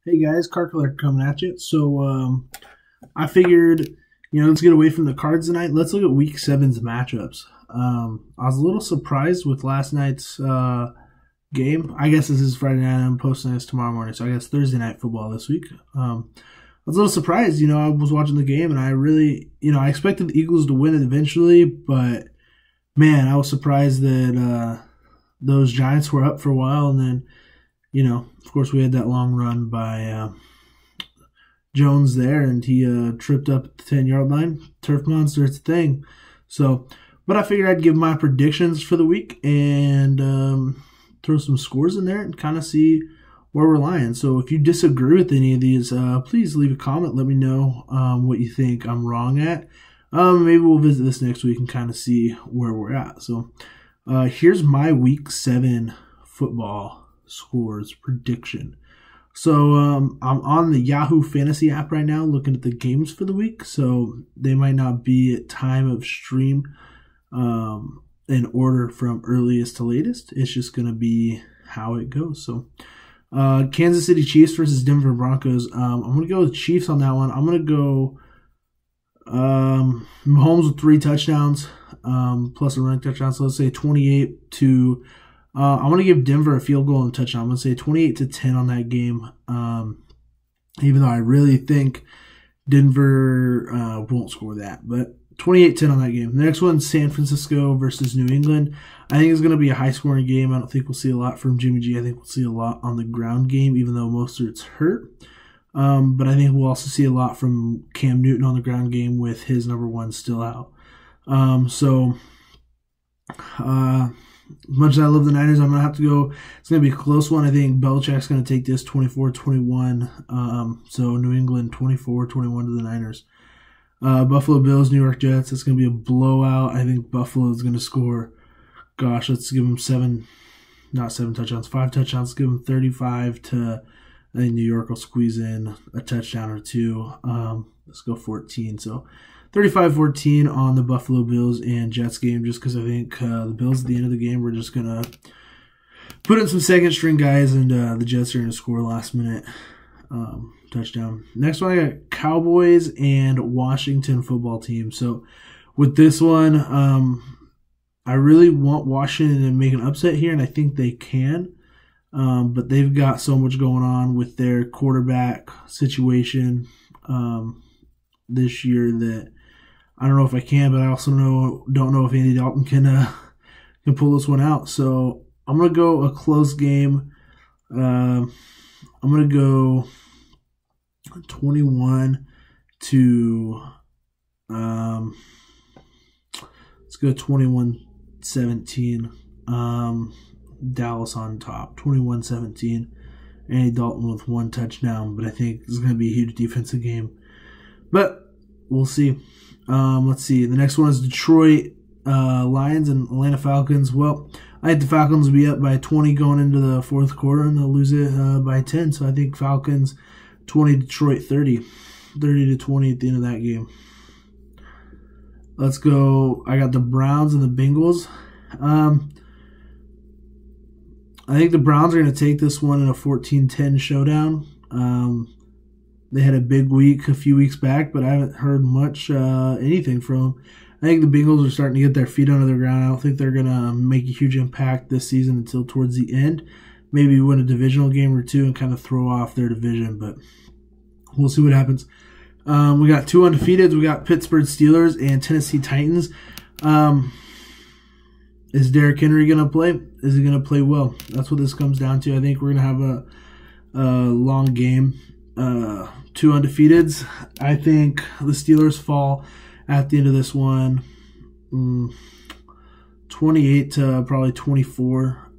Hey guys, Car Collector coming at you. I figured, let's get away from the cards tonight. Let's look at Week Seven's matchups. I was a little surprised with last night's game. I guess this is Friday night. I'm posting this tomorrow morning, so I guess Thursday night football this week. I was a little surprised. I was watching the game and I really, I expected the Eagles to win it eventually, but man, I was surprised that those Giants were up for a while and then. Of course, we had that long run by Jones there, and he tripped up at the 10-yard line. Turf monster, it's a thing. But I figured I'd give my predictions for the week and throw some scores in there and kind of see where we're lying. So if you disagree with any of these, please leave a comment. Let me know what you think I'm wrong at. Maybe we'll visit this next week and kind of see where we're at. So here's my Week 7 football scores prediction. So I'm on the Yahoo Fantasy app right now looking at the games for the week, so they might not be at time of stream in order from earliest to latest. It's just going to be how it goes. So Kansas City Chiefs versus Denver Broncos. I'm going to go with Chiefs on that one. I'm going to go Mahomes with 3 touchdowns plus a running touchdown. So let's say 28 to I want to give Denver a field goal and a touchdown. I'm going to say 28-10 on that game, even though I really think Denver won't score that. But 28-10 on that game. The next one, San Francisco versus New England. I think it's going to be a high-scoring game. I don't think we'll see a lot from Jimmy G. I think we'll see a lot on the ground game, even though Mostert's hurt. But I think we'll also see a lot from Cam Newton on the ground game with his number one still out. As much as I love the Niners, I'm going to have to go. It's going to be a close one. I think Belichick's going to take this 24-21. So New England 24-21 to the Niners. Buffalo Bills, New York Jets. It's going to be a blowout. I think Buffalo is going to score. Gosh, let's give them 5 touchdowns. Let's give them 35 to. I think New York will squeeze in a touchdown or two. Let's go 14. So 35-14 on the Buffalo Bills and Jets game, just because I think the Bills at the end of the game we're just going to put in some second-string guys, and the Jets are going to score last-minute touchdown. Next one, I got Cowboys and Washington football team. So with this one, I really want Washington to make an upset here, and I think they can. But they've got so much going on with their quarterback situation this year that I don't know if I can, but I also don't know if Andy Dalton can pull this one out. So I'm going to go a close game. I'm going to go 21 to let's go 21-17. Dallas on top, 21-17. Andy Dalton with 1 touchdown, but I think this is going to be a huge defensive game. But we'll see. Let's see. The next one is Detroit Lions and Atlanta Falcons. Well, I had the Falcons be up by 20 going into the fourth quarter, and they'll lose it by 10. So I think Falcons 20, Detroit 30. 30-20 at the end of that game. Let's go. I got the Browns and the Bengals. I think the Browns are going to take this one in a 14-10 showdown. They had a big week a few weeks back, but I haven't heard much anything from them. I think the Bengals are starting to get their feet under the ground. I don't think they're going to make a huge impact this season until towards the end. Maybe win a divisional game or two and kind of throw off their division, but we'll see what happens. We got 2 undefeateds. We got Pittsburgh Steelers and Tennessee Titans. Is Derrick Henry going to play? Is he going to play well? That's what this comes down to. I think we're going to have a long game. 2 undefeateds. I think the Steelers fall at the end of this one 28 to probably 24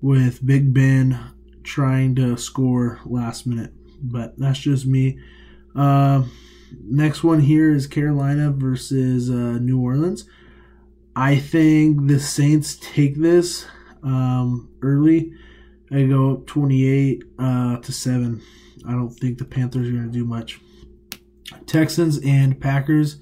with Big Ben trying to score last minute. But that's just me. Next one here is Carolina versus New Orleans. I think the Saints take this early. I go 28-7. I don't think the Panthers are going to do much. Texans and Packers.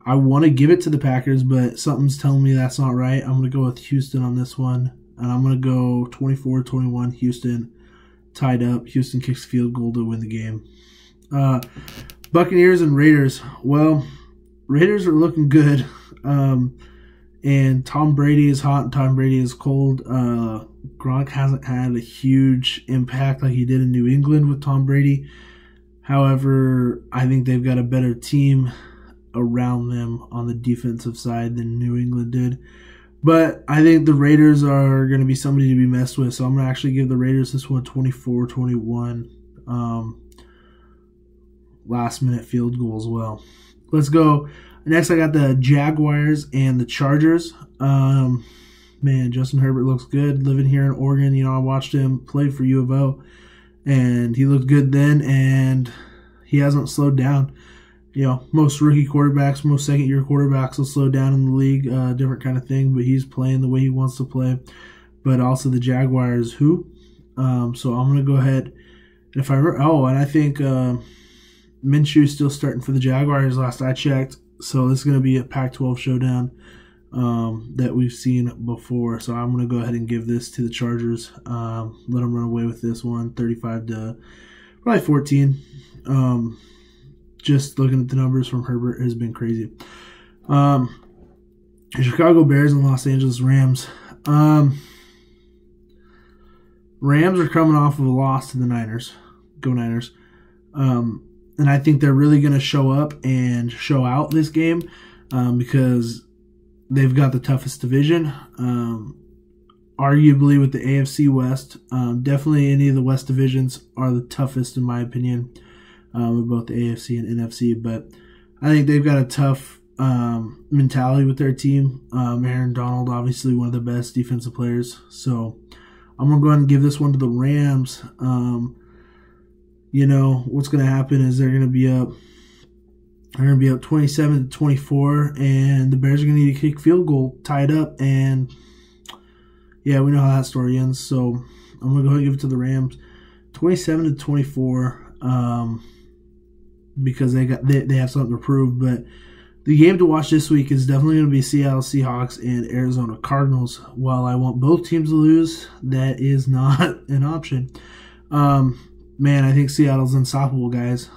I want to give it to the Packers, but something's telling me that's not right. I'm going to go with Houston on this one, and I'm going to go 24-21 Houston, tied up. Houston kicks the field goal to win the game. Buccaneers and Raiders. Well, Raiders are looking good, and Tom Brady is hot and Tom Brady is cold. Gronk hasn't had a huge impact like he did in New England with Tom Brady. However, I think they've got a better team around them on the defensive side than New England did. But I think the Raiders are going to be somebody to be messed with, so I'm going to actually give the Raiders this one 24-21. Last-minute field goal as well. Let's go. Next, I got the Jaguars and the Chargers. Man, Justin Herbert looks good living here in Oregon. I watched him play for U of O, and he looked good then, and he hasn't slowed down. Most rookie quarterbacks, most second-year quarterbacks will slow down in the league, different kind of thing, but he's playing the way he wants to play. But also the Jaguars, so I'm going to go ahead. And if I remember, and I think Minshew is still starting for the Jaguars last I checked, so this is going to be a Pac-12 showdown that we've seen before. So I'm going to go ahead and give this to the Chargers. Let them run away with this one, 35-14. Just looking at the numbers from Herbert has been crazy. Chicago Bears and Los Angeles Rams. Rams are coming off of a loss to the Niners. Go Niners. And I think they're really going to show up and show out this game because they've got the toughest division. Arguably with the AFC West, definitely any of the West divisions are the toughest in my opinion. With both the AFC and NFC, but I think they've got a tough mentality with their team. Aaron Donald, obviously one of the best defensive players, so I'm going to go ahead and give this one to the Rams. What's going to happen is they're going to be up 27-24, and the Bears are going to need a kick field goal, tied up, and yeah, we know how that story ends, so I'm going to go ahead and give it to the Rams, 27-24. Because they have something to prove. But the game to watch this week is definitely going to be Seattle Seahawks and Arizona Cardinals. While I want both teams to lose, that is not an option. Man, I think Seattle's unstoppable, guys.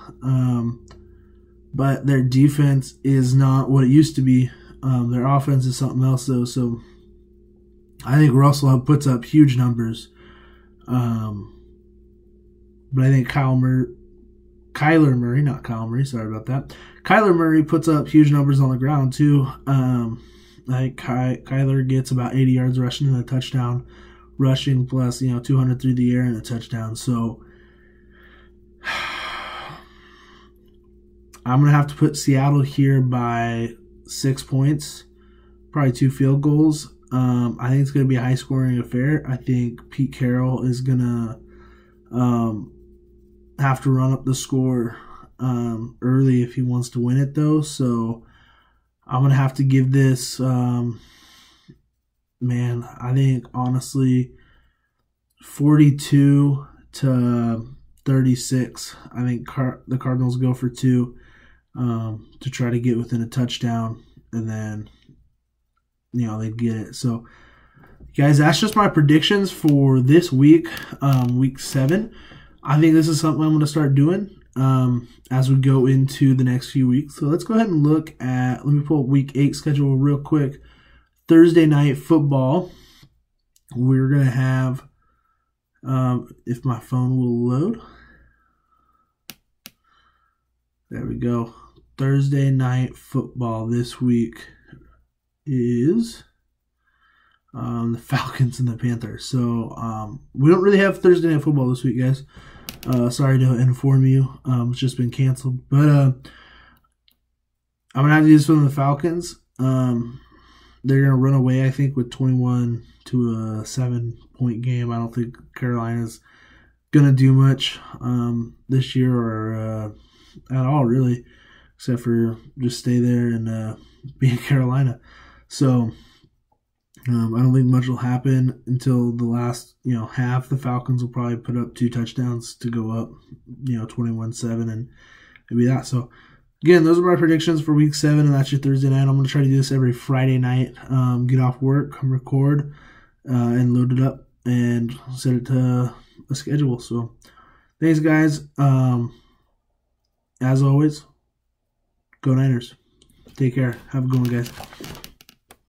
But their defense is not what it used to be. Their offense is something else, though. So I think Russell puts up huge numbers. But I think Kyler Murray puts up huge numbers on the ground too. I think Kyler gets about 80 yards rushing and a touchdown, rushing plus 200 through the air and a touchdown. So I'm gonna have to put Seattle here by 6 points, probably 2 field goals. I think it's gonna be a high scoring affair. I think Pete Carroll is gonna have to run up the score early if he wants to win it, though. So I'm going to have to give this, I think, honestly, 42-36. I think the Cardinals go for 2 to try to get within a touchdown, and then, they get it. So, guys, that's just my predictions for this week, week 7. I think this is something I'm going to start doing as we go into the next few weeks. So let's go ahead and let me pull up week 8 schedule real quick. Thursday night football. We're going to have, if my phone will load. There we go. Thursday night football this week is the Falcons and the Panthers. So we don't really have Thursday night football this week, guys. Sorry to inform you. It's just been canceled. But I'm going to have to do this one with the Falcons. They're going to run away, I think, with 21 to a 7-point game. I don't think Carolina's going to do much this year or at all, really, except for just stay there and be in Carolina. So I don't think much will happen until the last, half. The Falcons will probably put up 2 touchdowns to go up, 21-7 and maybe that. So Again, those are my predictions for week 7, and that's your Thursday night. I'm going to try to do this every Friday night. Get off work, come record, and load it up and set it to a schedule. So, thanks, guys. As always, go Niners. Take care. Have a good one, guys.